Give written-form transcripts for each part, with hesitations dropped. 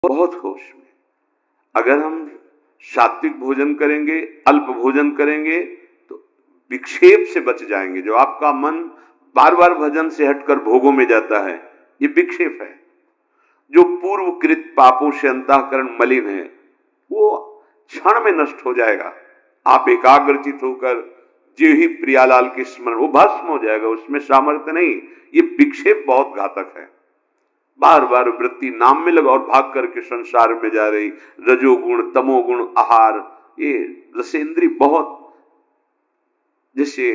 बहुत होश में। अगर हम सात्विक भोजन करेंगे, अल्प भोजन करेंगे तो विक्षेप से बच जाएंगे। जो आपका मन बार बार भजन से हटकर भोगों में जाता है, ये विक्षेप है। जो पूर्वकृत पापों से अंतःकरण मलिन है, वो क्षण में नष्ट हो जाएगा। आप एकाग्रचित होकर जो ही प्रियालाल के स्मरण, वो भस्म हो जाएगा, उसमें सामर्थ्य नहीं। ये विक्षेप बहुत घातक है। बार बार वृत्ति नाम में लगा और भाग करके संसार में जा रही रजोगुण तमोगुण आहार, ये रसेंद्री बहुत, जैसे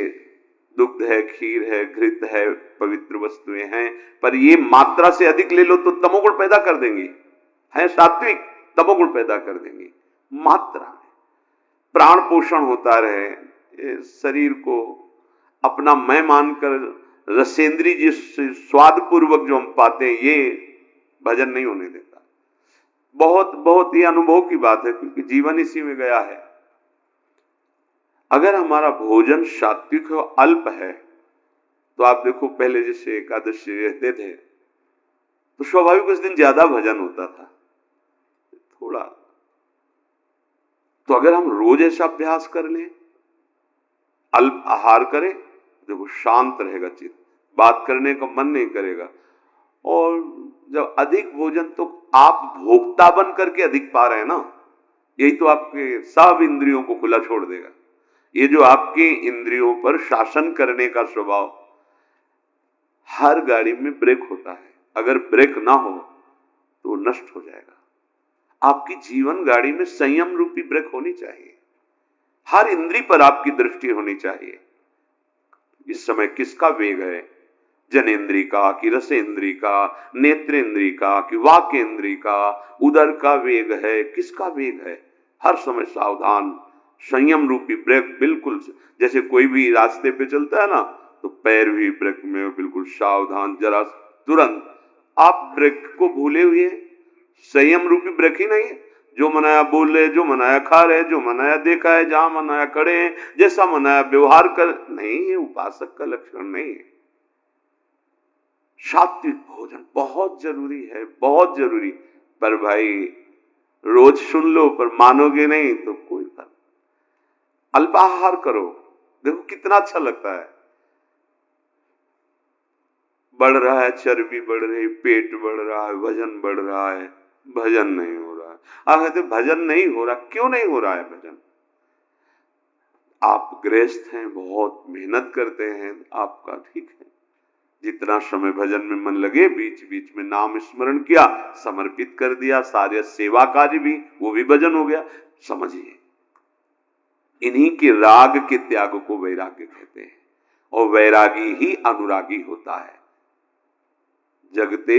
दुग्ध है, खीर है, घृत है, पवित्र वस्तुएं हैं, पर ये मात्रा से अधिक ले लो तो तमोगुण पैदा कर देंगी। है सात्विक, तमोगुण पैदा कर देंगी। मात्रा में प्राण पोषण होता रहे, शरीर को अपना मैं मानकर रसेंद्री जिस स्वाद पूर्वक जो हम पाते हैं, ये भजन नहीं होने देता। बहुत बहुत ये अनुभव की बात है, क्योंकि जीवन इसी में गया है। अगर हमारा भोजन सात्विक और अल्प है, तो आप देखो पहले जैसे एकादशी रहते थे तो स्वाभाविक उस दिन ज्यादा भजन होता था थोड़ा। तो अगर हम रोज ऐसा अभ्यास कर लें, अल्प आहार करें, देखो शांत रहेगा चित्त, बात करने का मन नहीं करेगा। और जब अधिक भोजन, तो आप भोक्ता बन करके अधिक पा रहे हैं ना, यही तो आपके सब इंद्रियों को खुला छोड़ देगा। ये जो आपके इंद्रियों पर शासन करने का स्वभाव, हर गाड़ी में ब्रेक होता है, अगर ब्रेक ना हो तो नष्ट हो जाएगा। आपकी जीवन गाड़ी में संयम रूपी ब्रेक होनी चाहिए। हर इंद्री पर आपकी दृष्टि होनी चाहिए। इस समय किसका वेग है, जनेन्द्री का कि रसेंद्री का, नेत्रेंद्री का कि वाकेंद्री का, उदर का वेग है, किसका वेग है। हर समय सावधान, संयम रूपी ब्रेक बिल्कुल। जैसे कोई भी रास्ते पे चलता है ना, तो पैर भी ब्रेक में बिल्कुल सावधान, जरा तुरंत। आप ब्रेक को भूले हुए, संयम रूपी ब्रेक ही नहीं है। जो मनाया बोल रहे, जो मनाया खा रहे, जो मनाया देखा है, जहां मनाया खड़े हैं, जैसा मनाया व्यवहार कर, नहीं, ये उपासक का लक्षण नहीं है। सात्विक भोजन बहुत जरूरी है, बहुत जरूरी। पर भाई रोज सुन लो, पर मानोगे नहीं तो कोई फर्क। अल्पाहार करो, देखो कितना अच्छा लगता है। बढ़ रहा है, चर्बी बढ़ रही, पेट बढ़ रहा है, वजन बढ़ रहा है, भजन नहीं हो रहा है। आप कहते भजन नहीं हो रहा, क्यों नहीं हो रहा है भजन? आप गृहस्थ हैं, बहुत मेहनत करते हैं, आपका ठीक है। जितना समय भजन में मन लगे, बीच बीच में नाम स्मरण किया, समर्पित कर दिया, सारे सेवा कार्य भी, वो भी भजन हो गया। समझिए, इन्हीं के राग के त्याग को वैराग्य कहते हैं, और वैरागी ही अनुरागी होता है। जगते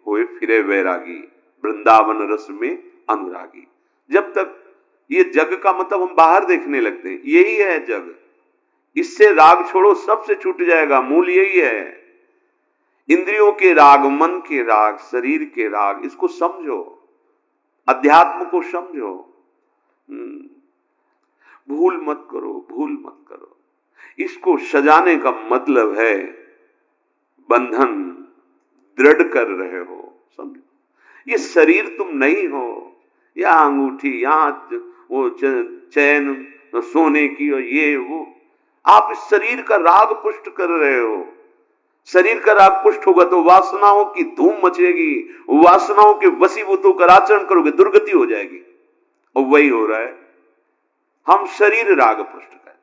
हुए फिरे वैरागी, वृंदावन रस में अनुरागी। जब तक ये जग का मतलब हम बाहर देखने लगते हैं, यही है जग। इससे राग छोड़ो, सबसे छूट जाएगा। मूल यही है। इंद्रियों के राग, मन के राग, शरीर के राग, इसको समझो, अध्यात्म को समझो। भूल मत करो, भूल मत करो। इसको सजाने का मतलब है बंधन दृढ़ कर रहे हो, समझो। ये शरीर तुम नहीं हो, या अंगूठी, यहां वो चैन सोने की और ये वो, आप इस शरीर का राग पुष्ट कर रहे हो। शरीर का राग पुष्ट होगा तो वासनाओं की धूम मचेगी, वासनाओं के वशीभूत होकर आचरण करोगे, दुर्गति हो जाएगी। और वही हो रहा है, हम शरीर राग पुष्ट कर।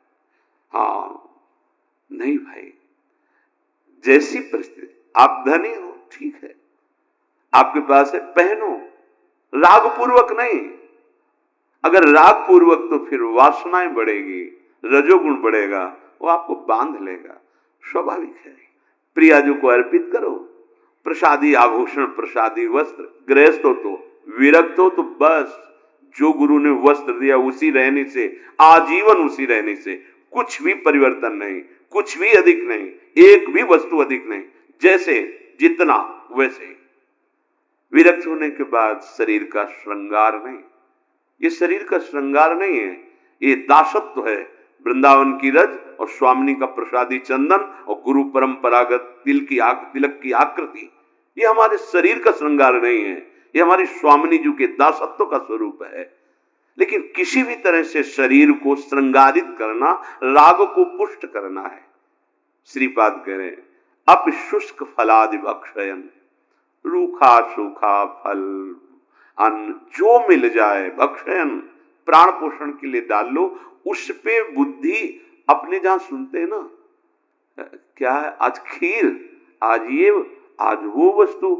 हाँ नहीं भाई, जैसी परिस्थिति, आप धनी हो ठीक है, आपके पास है, पहनो, राग पूर्वक नहीं। अगर राग पूर्वक तो फिर वासनाएं बढ़ेगी, रजोगुण बढ़ेगा, वो आपको बांध लेगा। स्वाभाविक है। प्रियाजू को अर्पित करो, प्रसादी आभूषण, प्रसादी वस्त्र। गृहस्थ हो तो, विरक्त हो तो बस जो गुरु ने वस्त्र दिया उसी रहने से, आजीवन उसी रहने से, कुछ भी परिवर्तन नहीं, कुछ भी अधिक नहीं, एक भी वस्तु अधिक नहीं, जैसे जितना वैसे ही। विरक्त होने के बाद शरीर का श्रृंगार नहीं, ये शरीर का श्रृंगार नहीं है, ये दासत्व है। वृंदावन की रज और स्वामिनी का प्रसादी चंदन और गुरु परंपरागत तिलक की आकृति, ये हमारे शरीर का श्रृंगार नहीं है, ये हमारी स्वामिनी जी के दासत्व का स्वरूप है। लेकिन किसी भी तरह से शरीर को श्रृंगारित करना, राग को पुष्ट करना है। श्रीपाद कह रहे हैं अप शुष्क फलादि भक्षयन, रूखा सूखा फल अन्न जो मिल जाए भक्षयन, प्राण पोषण के लिए डाल लो। उस पे बुद्धि अपने जहां सुनते हैं ना, क्या है आज खीर, आज ये, आज वो वस्तु,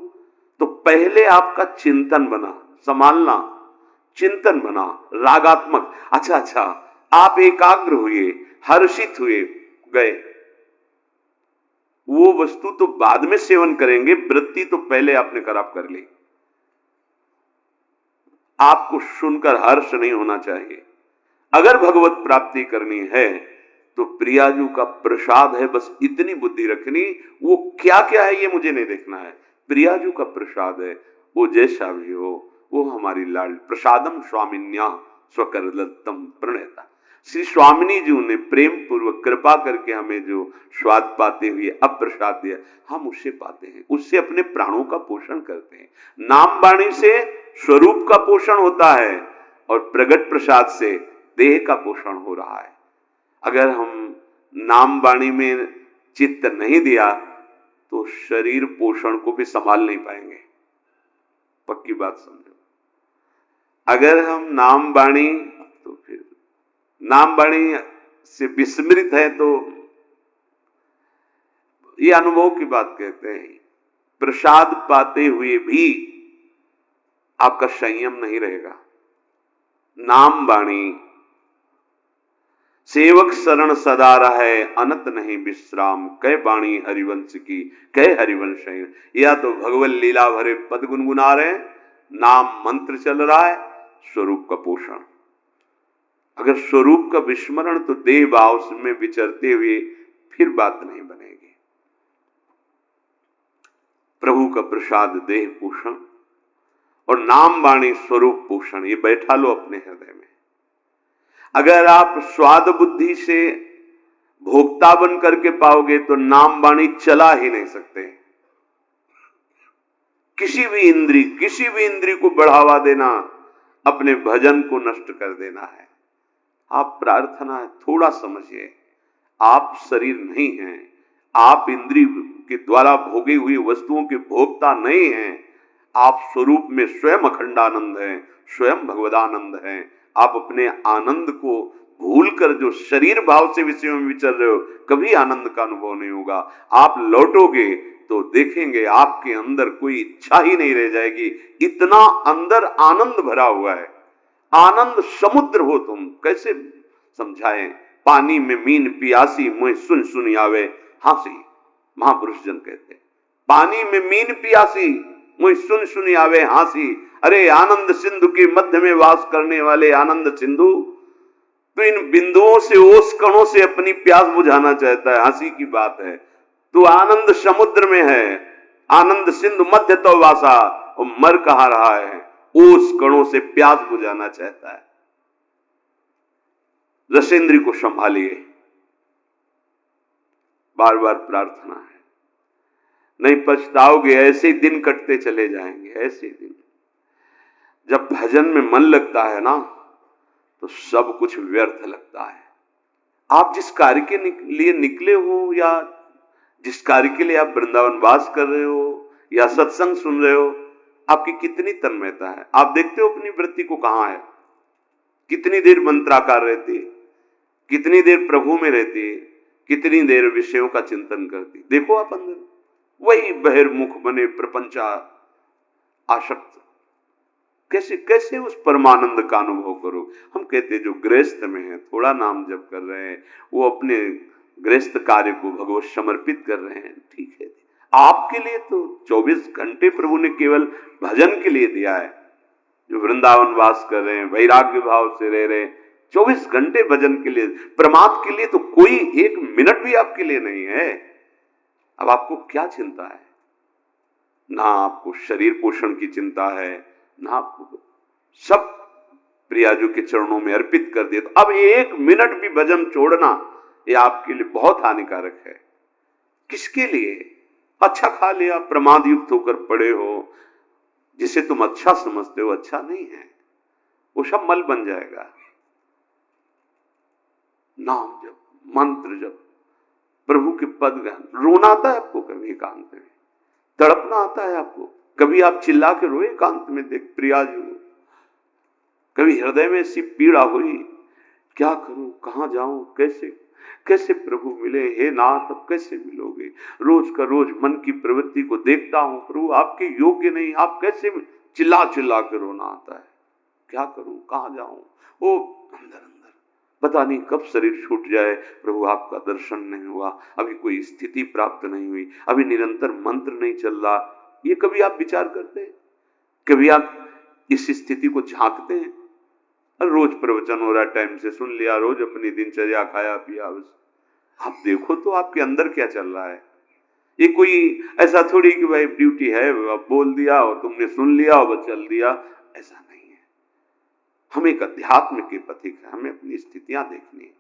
तो पहले आपका चिंतन बना, संभालना, चिंतन बना रागात्मक। अच्छा आप एकाग्र हुए, हर्षित हुए, गए, वो वस्तु तो बाद में सेवन करेंगे, वृत्ति तो पहले आपने खराब कर ली। आपको सुनकर हर्ष नहीं होना चाहिए। अगर भगवत प्राप्ति करनी है तो प्रियाजू का प्रसाद है, बस इतनी बुद्धि रखनी। वो क्या क्या है ये मुझे नहीं देखना है, प्रियाजू का प्रसाद है, वो जैसा भी हो, वो हमारी लाल। प्रसादम स्वामिन्या स्वकर दत्तम प्रणेता। श्री स्वामिनी जी ने प्रेम पूर्वक कृपा करके हमें जो स्वाद पाते हुए अब प्रसाद दिया, हम उससे पाते हैं, उससे अपने प्राणों का पोषण करते हैं। नाम वाणी से स्वरूप का पोषण होता है और प्रगट प्रसाद से देह का पोषण हो रहा है। अगर हम नाम वाणी में चित्त नहीं दिया तो शरीर पोषण को भी संभाल नहीं पाएंगे। पक्की बात समझो। अगर हम नाम वाणी, तो फिर नाम वाणी से विस्मृत है तो ये अनुभव की बात कहते हैं। प्रसाद पाते हुए भी आपका संयम नहीं रहेगा। नाम वाणी सेवक शरण सदा रहे, अनत नहीं विश्राम, कै वाणी हरिवंश की, कै हरिवंश। या तो भगवत लीला भरे पद गुनगुना रहे, नाम मंत्र चल रहा है, स्वरूप का पोषण। अगर स्वरूप का विस्मरण तो देह भाव में विचरते हुए फिर बात नहीं बनेगी। प्रभु का प्रसाद देह पोषण और नाम वाणी स्वरूप पोषण, ये बैठा लो अपने हृदय में। अगर आप स्वाद बुद्धि से भोक्ता बन करके पाओगे तो नाम वाणी चला ही नहीं सकते। किसी भी इंद्री को बढ़ावा देना अपने भजन को नष्ट कर देना है। आप प्रार्थना है, थोड़ा समझिए, आप शरीर नहीं हैं, आप इंद्रिय के द्वारा भोगी हुई वस्तुओं के भोक्ता नहीं हैं। आप स्वरूप में स्वयं अखंडानंद हैं, स्वयं भगवदानंद हैं। आप अपने आनंद को भूलकर जो शरीर भाव से विषयों में विचर रहे हो, कभी आनंद का अनुभव नहीं होगा। आप लौटोगे तो देखेंगे आपके अंदर कोई इच्छा ही नहीं रह जाएगी, इतना अंदर आनंद भरा हुआ है। आनंद समुद्र हो तुम, कैसे समझाएं। पानी में मीन पियासी, मुझे सुन सुन आवे हासी, महापुरुष जन कहते। पानी में मीन पियासी, मुझे सुन सुन आवे हासी। अरे आनंद सिंधु के मध्य में वास करने वाले आनंद सिंधु, तो इन बिंदुओं से, ओस कणों से अपनी प्यास बुझाना चाहता है। हंसी की बात है, तू आनंद समुद्र में है, आनंद सिंधु मध्य तो वासा, और मर कहा रहा है, ओस कणों से प्यास बुझाना चाहता है। रसेंद्री को संभालिए, बार बार प्रार्थना है, नहीं पछताओगे। ऐसे दिन कटते चले जाएंगे, ऐसे दिन। जब भजन में मन लगता है ना तो सब कुछ व्यर्थ लगता है। आप जिस कार्य के लिए निकले हो, या जिस कार्य के लिए आप वृंदावन वास कर रहे हो, या सत्संग सुन रहे हो, आपकी कितनी तन्मयता है। आप देखते हो अपनी वृत्ति को कहां है, कितनी देर मंत्राकार रहती है, कितनी देर प्रभु में रहती है, कितनी देर विषयों का चिंतन करती। देखो आप अंदर, वही बहिर्मुख बने प्रपंचा आसक्त। कैसे कैसे उस परमानंद का अनुभव करो। हम कहते जो गृहस्थ में है, थोड़ा नाम जप कर रहे हैं, वो अपने गृहस्थ कार्य को भगवत समर्पित कर रहे हैं, ठीक है। आपके लिए तो 24 घंटे प्रभु ने केवल भजन के लिए दिया है। जो वृंदावन वास कर रहे हैं, वैराग्य भाव से रह रहे हैं, 24 घंटे भजन के लिए, प्रमाद के लिए तो कोई एक मिनट भी आपके लिए नहीं है। अब आपको क्या चिंता है? ना आपको शरीर पोषण की चिंता है, ना आपको, सब प्रियाजू के चरणों में अर्पित कर दिया। तो अब एक मिनट भी भजन छोड़ना ये आपके लिए बहुत हानिकारक है। किसके लिए? अच्छा खा लिया, प्रमाद युक्त होकर पड़े हो, जिसे तुम अच्छा समझते हो अच्छा नहीं है, वो सब मल बन जाएगा। नाम जप, मंत्र जप, प्रभु के पद गान। रोना आता है आपको कभी एकांत में? तड़पना आता है आपको? कभी आप चिल्ला के रोए एकांत में देख प्रिया जी हो? कभी हृदय में ऐसी पीड़ा हुई, क्या करूं, कहां जाऊं, कैसे कैसे प्रभु मिले? हे नाथ अब कैसे मिलोगे? रोज का रोज मन की प्रवृत्ति को देखता हूं, प्रभु आपके योग्य नहीं, आप कैसे? चिल्ला चिल्ला के रोना आता है। क्या करूं, कहां जाऊं? वो अंदर अंदर पता नहीं कब शरीर छूट जाए, प्रभु आपका दर्शन नहीं हुआ, अभी कोई स्थिति प्राप्त नहीं हुई, अभी निरंतर मंत्र नहीं चल रहा। ये कभी आप विचार करते हैं? कभी आप इस स्थिति को झांकते हैं? रोज प्रवचन हो रहा है, टाइम से सुन लिया, रोज अपनी दिनचर्या खाया पिया, बस आप देखो तो आपके अंदर क्या चल रहा है। ये कोई ऐसा थोड़ी कि भाई ड्यूटी है, अब बोल दिया और तुमने सुन लिया और बस चल दिया, ऐसा नहीं है। हम एक अध्यात्म के पथिक है, हमें अपनी स्थितियां देखनी है।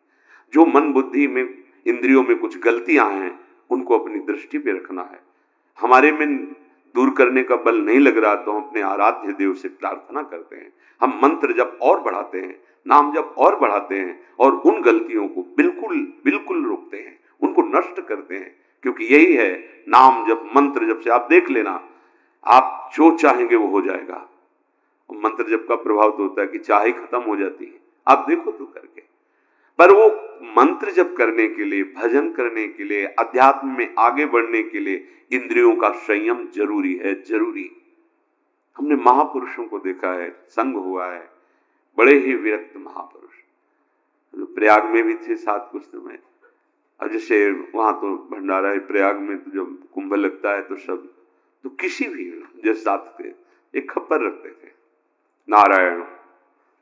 जो मन बुद्धि में इंद्रियों में कुछ गलतियां हैं उनको अपनी दृष्टि पे रखना है। हमारे में दूर करने का बल नहीं लग रहा तो हम अपने आराध्य देव से प्रार्थना करते हैं। हम मंत्र जप और बढ़ाते हैं, नाम जप और बढ़ाते हैं और उन गलतियों को बिल्कुल बिल्कुल रोकते हैं, उनको नष्ट करते हैं। क्योंकि यही है नाम जप मंत्र जप से, आप देख लेना, आप जो चाहेंगे वो हो जाएगा। मंत्र जप का प्रभाव तो होता है कि चाहे खत्म हो जाती है, आप देखो तो करके। पर वो मंत्र जप करने के लिए, भजन करने के लिए, अध्यात्म में आगे बढ़ने के लिए इंद्रियों का संयम जरूरी है, जरूरी। हमने महापुरुषों को देखा है, संग हुआ है, बड़े ही विरक्त महापुरुष। प्रयाग में भी थे साथ कुछ समय। अब जैसे वहां तो भंडारा है प्रयाग में, तो जब कुंभ लगता है तो सब, तो किसी भी जैसे साथ थे, एक खप्पर रखते थे, नारायण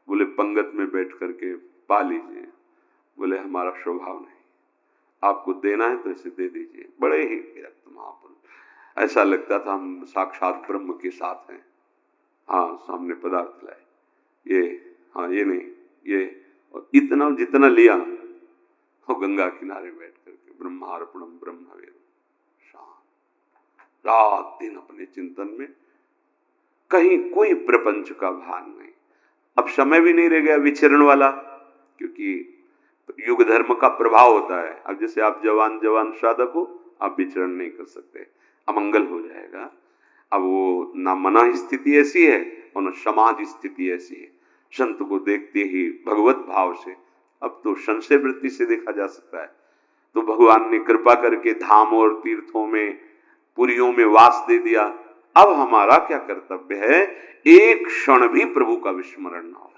बोले पंगत में बैठ करके पा लीजिए, बोले हमारा स्वभाव नहीं, आपको देना है तो इसे दे दीजिए। बड़े ही विरक्त महापुरुष, ऐसा लगता था हम साक्षात ब्रह्म के साथ हैं। हाँ सामने पदार्थ लाए, ये हाँ ये नहीं ये, और इतना जितना लिया वो गंगा किनारे बैठ करके ब्रह्मार्पणम ब्रह्मवेद, शांत रात दिन अपने चिंतन में, कहीं कोई प्रपंच का भान नहीं। अब समय भी नहीं रह गया विचरण वाला, क्योंकि युग धर्म का प्रभाव होता है। अब जैसे आप जवान जवान साधक हो, आप विचरण नहीं कर सकते, अमंगल हो जाएगा। अब वो ना मना स्थिति ऐसी है और न समाज स्थिति ऐसी है। संत को देखते ही भगवत भाव से, अब तो संशय वृत्ति से देखा जा सकता है। तो भगवान ने कृपा करके धाम और तीर्थों में, पुरियों में वास दे दिया। अब हमारा क्या कर्तव्य है? एक क्षण भी प्रभु का विस्मरण ना हो।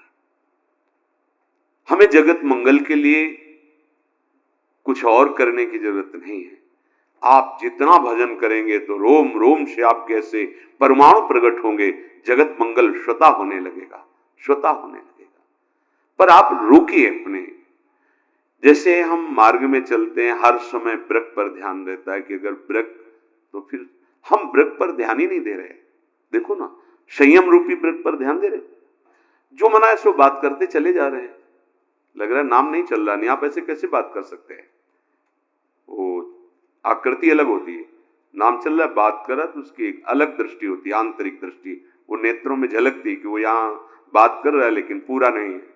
हमें जगत मंगल के लिए कुछ और करने की जरूरत नहीं है। आप जितना भजन करेंगे तो रोम रोम से आपके ऐसे परमाणु प्रकट होंगे, जगत मंगल स्वतः होने लगेगा, स्वतः होने लगेगा। पर आप रुकिए अपने, जैसे हम मार्ग में चलते हैं हर समय वृक्ष पर ध्यान रहता है कि अगर वृक्ष, तो फिर हम वृक्ष पर ध्यान ही नहीं दे रहे। देखो ना, संयम रूपी वृक्ष पर ध्यान दे रहे, जो मना है सो बात करते चले जा रहे हैं। लग रहा है नाम नहीं चल रहा, नहीं, आप ऐसे कैसे बात कर सकते हैं? वो आकृति अलग होती है, नाम चल रहा है, बात कर रहा है तो उसकी एक अलग दृष्टि होती है, आंतरिक दृष्टि, वो नेत्रों में झलकती कि वो यहाँ बात कर रहा है लेकिन पूरा नहीं है।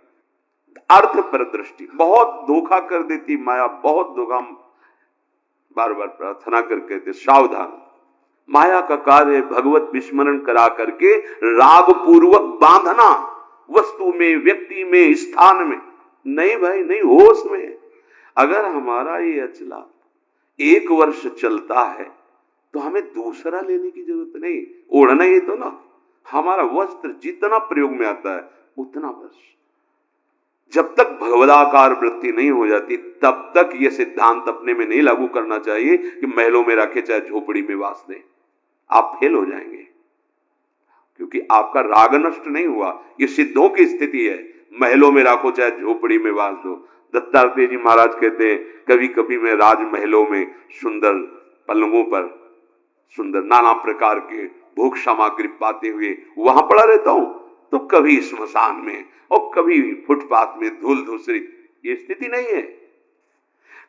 अर्थ पर दृष्टि बहुत धोखा कर देती माया, बहुत धोखा। बार बार प्रार्थना करके कहते सावधान, माया का कार्य भगवत विस्मरण करा करके राग पूर्वक बांधना, वस्तु में, व्यक्ति में, स्थान में। नहीं भाई नहीं, होश में। अगर हमारा ये अचला 1 वर्ष चलता है तो हमें दूसरा लेने की जरूरत नहीं, ओढ़ना ही तो ना। हमारा वस्त्र जितना प्रयोग में आता है उतना बस। जब तक भगवदाकार वृत्ति नहीं हो जाती तब तक यह सिद्धांत अपने में नहीं लागू करना चाहिए कि महलों में रखे चाहे झोपड़ी में वास दें। आप फेल हो जाएंगे, क्योंकि आपका राग नष्ट नहीं हुआ। यह सिद्धों की स्थिति है, महलों में रखो चाहे झोपड़ी में वास दो। दत्तात्रेय जी महाराज कहते हैं, कभी कभी मैं राजमहलों में सुंदर पलंगों पर सुंदर नाना प्रकार के भोग सामग्री पाते हुए वहां पड़ा रहता हूं, तो कभी स्मशान में और कभी फुटपाथ में धूल धूसरी। ये स्थिति नहीं है।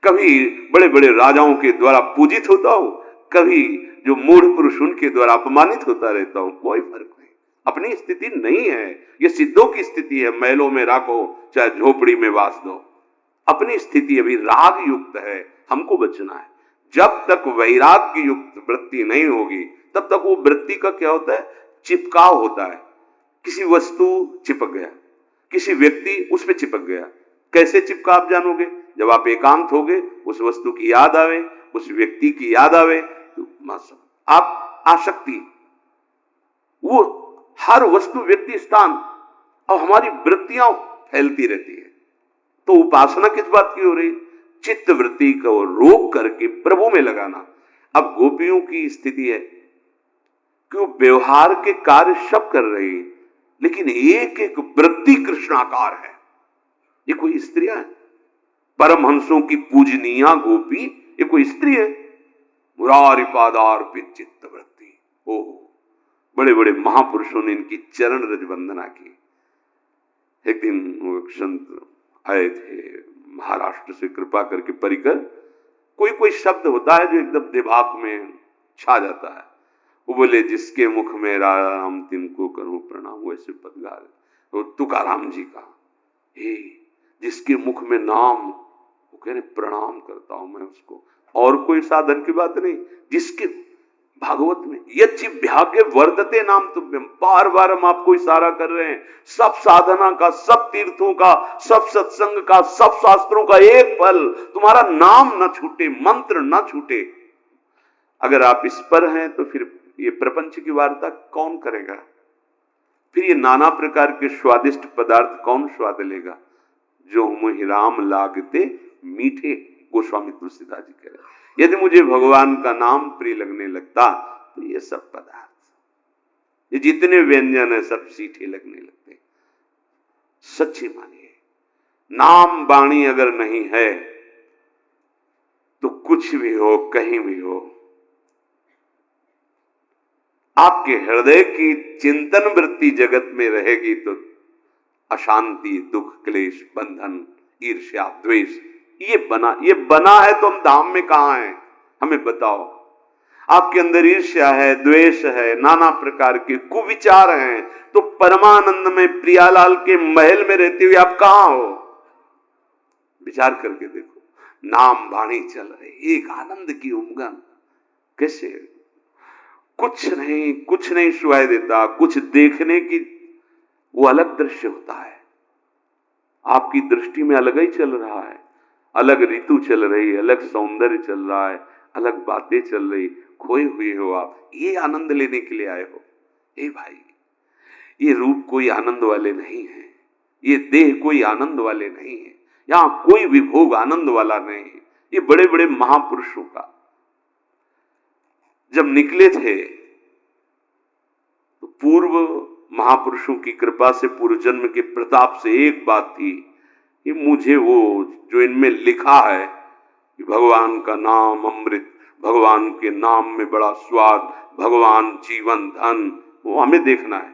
कभी बड़े बड़े राजाओं के द्वारा पूजित होता हूं, कभी जो मूढ़ पुरुष उनके द्वारा अपमानित होता रहता हूं, कोई फर्क नहीं। अपनी स्थिति नहीं है, ये सिद्धों की स्थिति है। महलों में राखो चाहे झोपड़ी में वास दो, अपनी स्थिति अभी राग युक्त है, हमको बचना है। जब तक वैराग्य युक्त वृत्ति नहीं होगी तब तक वो वृत्ति का क्या होता है, चिपकाव होता है। किसी वस्तु चिपक गया, किसी व्यक्ति उस पर चिपक गया। कैसे चिपका आप जानोगे? जब आप एकांत होगे, उस वस्तु की याद आवे, उस व्यक्ति की याद आवे, तो आप आसक्ति, वो हर वस्तु व्यक्ति स्थान और हमारी वृत्तियां फैलती रहती है। तो उपासना किस बात की हो रही? चित्त वृत्ति को रोक करके प्रभु में लगाना। अब गोपियों की स्थिति है कि वो व्यवहार के कार्य सब कर रही है, लेकिन एक एक वृत्ति कृष्णाकार है। ये कोई स्त्रियां है? परमहंसों की पूजनीया गोपी ये कोई स्त्री है? मुरारी पादार्पित चित्त वृत्ति। ओ, बड़े बड़े महापुरुषों ने इनकी चरण रज वंदना की। एक दिन वो संत आए थे महाराष्ट्र से, कृपा करके परिकर, कोई कोई शब्द होता है जो एकदम दिमाग में छा जाता है। वो बोले, जिसके मुख में राम तिनको करूं प्रणाम, वैसे पदगार वो तुकाराम जी का, हे जिसके मुख में नाम, वो कह रहे प्रणाम करता हूं मैं उसको। और कोई साधन की बात नहीं, जिसके भागवत में यच्छि भाग्य वर्धते नाम तुभ्यम, बार बार हम आपको इशारा कर रहे हैं। सब साधना का, सब तीर्थों का, सब सत्संग का, सब शास्त्रों का एक फल, तुम्हारा नाम न छूटे, मंत्र न छूटे। अगर आप इस पर हैं तो फिर ये प्रपंच की वार्ता कौन करेगा? फिर ये नाना प्रकार के स्वादिष्ट पदार्थ कौन स्वाद लेगा? जो मुहि राम लागते मीठे, गोस्वामी तुलसीदास जी कह रहे हैं। यदि मुझे भगवान का नाम प्रिय लगने लगता तो ये सब पदार्थ, ये जितने व्यंजन है, सब सीठे लगने लगते। सच्ची मानिए, नाम वाणी अगर नहीं है तो कुछ भी हो, कहीं भी हो, आपके हृदय की चिंतन वृत्ति जगत में रहेगी तो अशांति, दुख, क्लेश, बंधन, ईर्ष्या, द्वेष ये बना है। तो हम धाम में कहां हैं? हमें बताओ। आपके अंदर ईर्ष्या है, द्वेष है, नाना प्रकार के कुविचार हैं, तो परमानंद में प्रियालाल के महल में रहते हुए आप कहां हो? विचार करके देखो। नाम वाणी चल रही, एक आनंद की उमंग, कैसे कुछ नहीं सुनाई देता, कुछ देखने की वो अलग दृश्य होता है। आपकी दृष्टि में अलग ही चल रहा है, अलग ऋतु चल रही है, अलग सौंदर्य चल रहा है, अलग बातें चल रही, खोए हुए हो आप। ये आनंद लेने के लिए आए हो? ए भाई, ये रूप कोई आनंद वाले नहीं है, ये देह कोई आनंद वाले नहीं है, यहां कोई भी भोग आनंद वाला नहीं है। ये बड़े बड़े महापुरुषों का जब निकले थे तो पूर्व महापुरुषों की कृपा से, पूर्व जन्म के प्रताप से एक बात थी कि मुझे वो जो इनमें लिखा है कि भगवान का नाम अमृत, भगवान के नाम में बड़ा स्वाद, भगवान जीवन धन, वो हमें देखना है।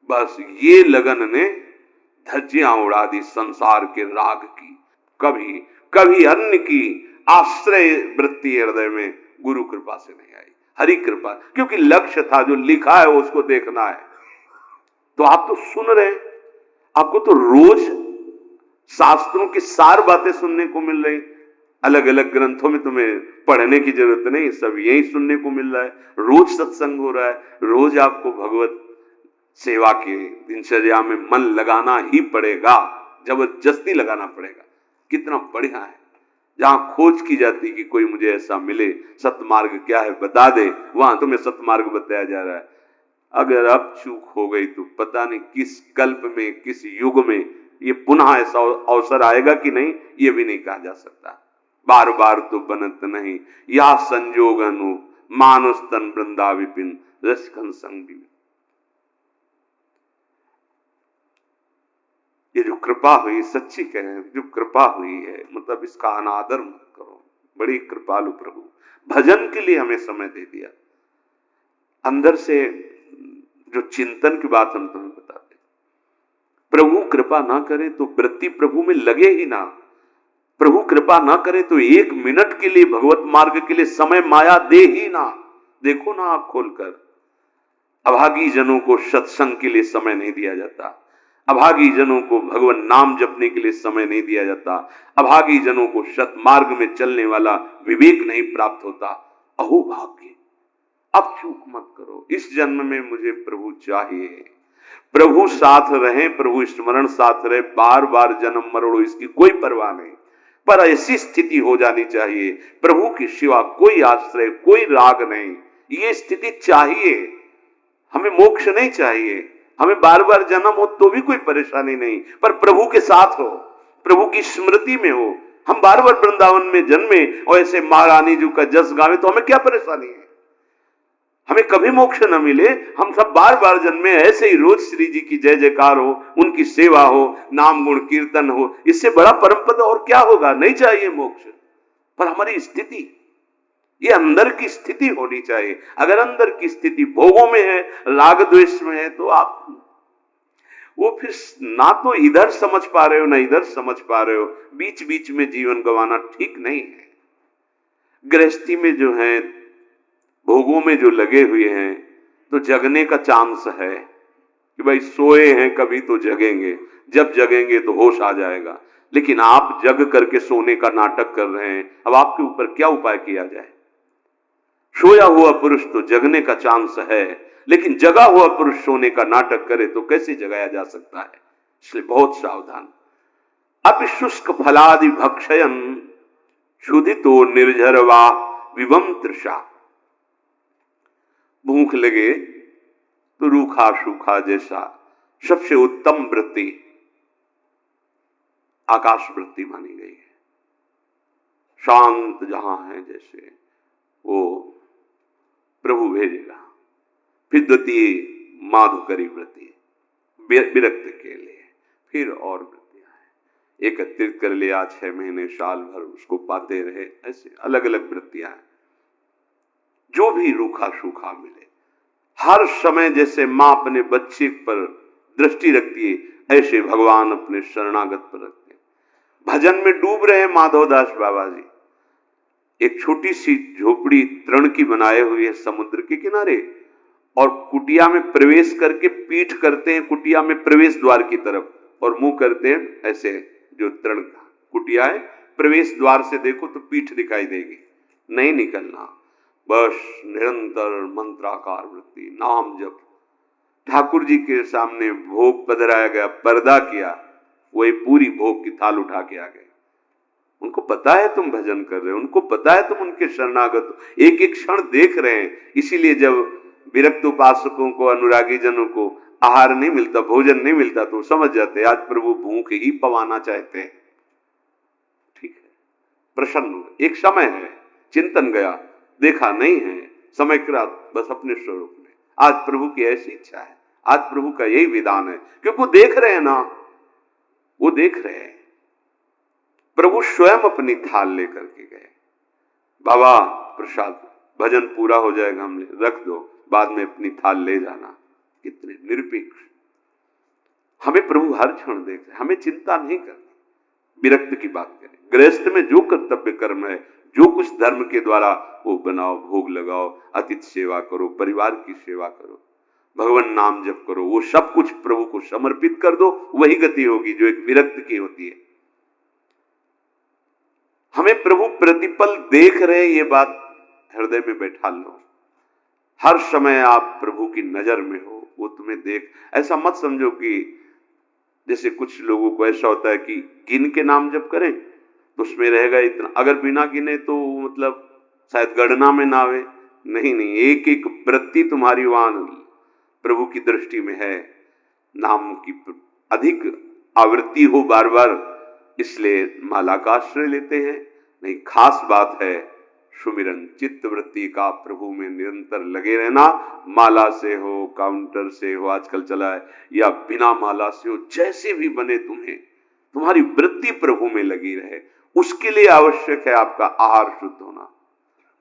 बस ये लगन ने धज्जियां उड़ा दी संसार के राग की। कभी अन्य की आश्रय वृत्ति हृदय में गुरु कृपा से नहीं आई, हरि कृपा, क्योंकि लक्ष्य था जो लिखा है उसको देखना है। तो आप तो सुन रहे, आपको तो रोज शास्त्रों की सार बातें सुनने को मिल रही। अलग अलग ग्रंथों में तुम्हें पढ़ने की जरूरत नहीं, सब यही सुनने को मिल रहा है। रोज सत्संग हो रहा है, रोज आपको भगवत सेवा के दिनचर्या में मन लगाना ही पड़ेगा, जबरदस्ती लगाना पड़ेगा। कितना बढ़िया है जहां खोज की जाती कि कोई मुझे ऐसा मिले, सतमार्ग क्या है बता दे, वहां तुम्हें सतमार्ग बताया जा रहा है। अगर अब चूक हो गई तो पता नहीं किस कल्प में, किस युग में ये पुनः ऐसा अवसर आएगा कि नहीं, ये भी नहीं कहा जा सकता। बार बार तो बनत नहीं, या संजोग अनु मानुष तन वृंदा विपिन रसकन संगी। ये जो कृपा हुई, सच्ची कहें, जो कृपा हुई है, मतलब इसका अनादर मत करो। बड़ी कृपालु प्रभु, भजन के लिए हमें समय दे दिया। अंदर से जो चिंतन की बात हम तुम्हें बताते, प्रभु कृपा ना करे तो वृत्ति प्रभु में लगे ही ना। प्रभु कृपा ना करे तो एक मिनट के लिए भगवत मार्ग के लिए समय माया दे ही ना। देखो ना आप खोलकर, अभागी जनों को सत्संग के लिए समय नहीं दिया जाता, अभागी जनों को भगवान नाम जपने के लिए समय नहीं दिया जाता, अभागी जनों को सत्मार्ग में चलने वाला विवेक नहीं प्राप्त होता। अहो भाग्य, अब चूक मत करो, इस जन्म में मुझे प्रभु चाहिए, प्रभु साथ रहे, प्रभु स्मरण साथ रहे, बार बार जन्म मरो इसकी कोई परवाह नहीं, पर ऐसी स्थिति हो जानी चाहिए प्रभु की सिवा कोई आश्रय कोई राग नहीं, ये स्थिति चाहिए। हमें मोक्ष नहीं चाहिए, हमें बार बार जन्म हो तो भी कोई परेशानी नहीं, पर प्रभु के साथ हो, प्रभु की स्मृति में हो। हम बार बार वृंदावन में जन्मे और ऐसे महारानी जी का जस गावे तो हमें क्या परेशानी है? हमें कभी मोक्ष न मिले, हम सब बार बार जन्मे, ऐसे ही रोज श्री जी की जय जयकार हो, उनकी सेवा हो, नाम गुण कीर्तन हो, इससे बड़ा परम पद और क्या होगा? नहीं चाहिए मोक्ष, पर हमारी स्थिति, ये अंदर की स्थिति होनी चाहिए। अगर अंदर की स्थिति भोगों में है, राग द्वेष में है, तो आप वो फिर ना तो इधर समझ पा रहे हो ना इधर समझ पा रहे हो, बीच बीच में जीवन गंवाना ठीक नहीं है। गृहस्थी में जो है, भोगों में जो लगे हुए हैं, तो जगने का चांस है कि भाई सोए हैं कभी तो जगेंगे, जब जगेंगे तो होश आ जाएगा। लेकिन आप जग करके सोने का नाटक कर रहे हैं, अब आपके ऊपर क्या उपाय किया जाए? सोया हुआ पुरुष तो जगने का चांस है, लेकिन जगा हुआ पुरुष सोने का नाटक करे तो कैसे जगाया जा सकता है? इसलिए बहुत सावधान। अपिशुष्क फलादि भक्षयन क्षुधितो निर्झरवा विवम तृषा। भूख लगे तो रूखा सूखा जैसा सबसे उत्तम वृत्ति आकाश वृत्ति मानी गई है। शांत जहां है जैसे वो प्रभु भेजेगा। फिर द्वितीय माधुकरी वृत्ति विरक्त के लिए, फिर और वृत्तियां हैं, एकत्रित कर लिया 6 महीने साल भर उसको पाते रहे, ऐसे अलग अलग वृत्तियां हैं। जो भी रूखा सूखा मिले, हर समय जैसे मां अपने बच्चे पर दृष्टि रखती है, ऐसे भगवान अपने शरणागत पर रखते हैं। भजन में डूब रहे माधवदास बाबा जी, एक छोटी सी झोपड़ी तृण की बनाए हुई है समुद्र के किनारे, और कुटिया में प्रवेश करके पीठ करते हैं कुटिया में प्रवेश द्वार की तरफ, और मुंह करते हैं ऐसे, जो तृण का कुटिया है, प्रवेश द्वार से देखो तो पीठ दिखाई देगी, नहीं निकलना, बस निरंतर मंत्राकार वृत्ति, नाम जप। ठाकुर जी के सामने भोग पधराया गया, पर्दा किया, वही पूरी भोग की थाल उठा के आ गए। उनको पता है तुम भजन कर रहे हो, उनको पता है तुम उनके शरणागत हो, एक एक क्षण देख रहे हैं। इसीलिए जब विरक्त उपासकों को, अनुरागी जनों को आहार नहीं मिलता, भोजन नहीं मिलता, तो समझ जाते आज प्रभु भूख ही पवाना चाहते हैं। ठीक है, प्रसन्न हुए। एक समय है, चिंतन गया, देखा नहीं है, समय रात बस अपने स्वरूप में। आज प्रभु की ऐसी इच्छा है, आज प्रभु का यही विधान है, क्योंकि वो देख रहे हैं ना, वो देख रहे हैं। प्रभु स्वयं अपनी थाल लेकर के गए, बाबा प्रसाद, भजन पूरा हो जाएगा, हमने रख दो, बाद में अपनी थाल ले जाना। कितने निरपेक्ष। हमें प्रभु हर क्षण देख रहे, हमें चिंता नहीं करनी। विरक्त की बात करें, गृहस्थ में जो कर्तव्य कर्म है, जो कुछ धर्म के द्वारा वो बनाओ, भोग लगाओ, अतिथि सेवा करो, परिवार की सेवा करो, भगवान नाम जप करो, वो सब कुछ प्रभु को समर्पित कर दो, वही गति होगी जो एक विरक्त की होती है। हमें प्रभु प्रतिपल देख रहे, ये बात हृदय में बैठा लो। हर समय आप प्रभु की नजर में हो, वो तुम्हें देख। ऐसा मत समझो कि जैसे कुछ लोगों को ऐसा होता है कि गिन के नाम जप करें तो उसमें रहेगा इतना, अगर बिना गिने तो मतलब शायद गणना में ना आवे। नहीं नहीं, एक एक वृत्ति तुम्हारी वहां प्रभु की दृष्टि में है। नाम की अधिक आवृत्ति हो बार बार, इसलिए माला का आश्रय लेते हैं। नहीं, खास बात है सुमिरन, चित्त वृत्ति का प्रभु में निरंतर लगे रहना। माला से हो, काउंटर से हो, आजकल चला है, या बिना माला से हो, जैसे भी बने तुम्हें, तुम्हारी वृत्ति प्रभु में लगी रहे। उसके लिए आवश्यक है आपका आहार शुद्ध होना।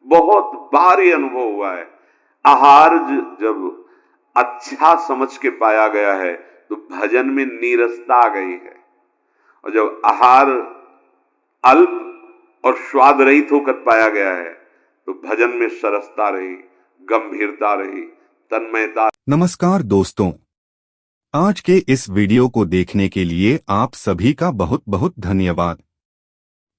बहुत बार ये अनुभव हुआ है, आहार जब अच्छा समझ के पाया गया है तो भजन में नीरसता आ गई है, और जब आहार अल्प और स्वाद रहित होकर पाया गया है तो भजन में सरसता रही, गंभीरता रही, तन्मयता। नमस्कार दोस्तों, आज के इस वीडियो को देखने के लिए आप सभी का बहुत बहुत धन्यवाद।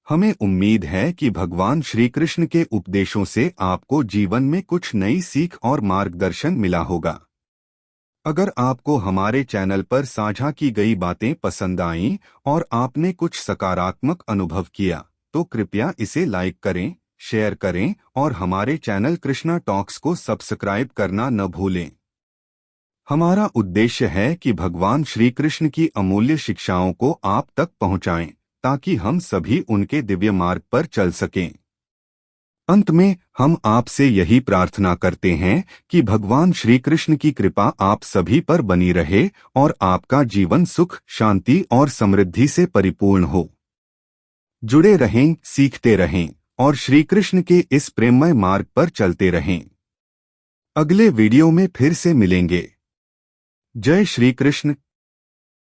हमें उम्मीद है कि भगवान श्री कृष्ण के उपदेशों से आपको जीवन में कुछ नई सीख और मार्गदर्शन मिला होगा। अगर आपको हमारे चैनल पर साझा की गई बातें पसंद आईं और आपने कुछ सकारात्मक अनुभव किया, तो कृपया इसे लाइक करें, शेयर करें और हमारे चैनल कृष्णा टॉक्स को सब्सक्राइब करना न भूलें। हमारा उद्देश्य है कि भगवान श्री कृष्ण की अमूल्य शिक्षाओं को आप तक पहुंचाएं, ताकि हम सभी उनके दिव्य मार्ग पर चल सकें। अंत में हम आपसे यही प्रार्थना करते हैं कि भगवान श्री कृष्ण की कृपा आप सभी पर बनी रहे और आपका जीवन सुख, शांति और समृद्धि से परिपूर्ण हो। जुड़े रहें, सीखते रहें और श्री कृष्ण के इस प्रेममय मार्ग पर चलते रहें। अगले वीडियो में फिर से मिलेंगे। जय श्री कृष्ण।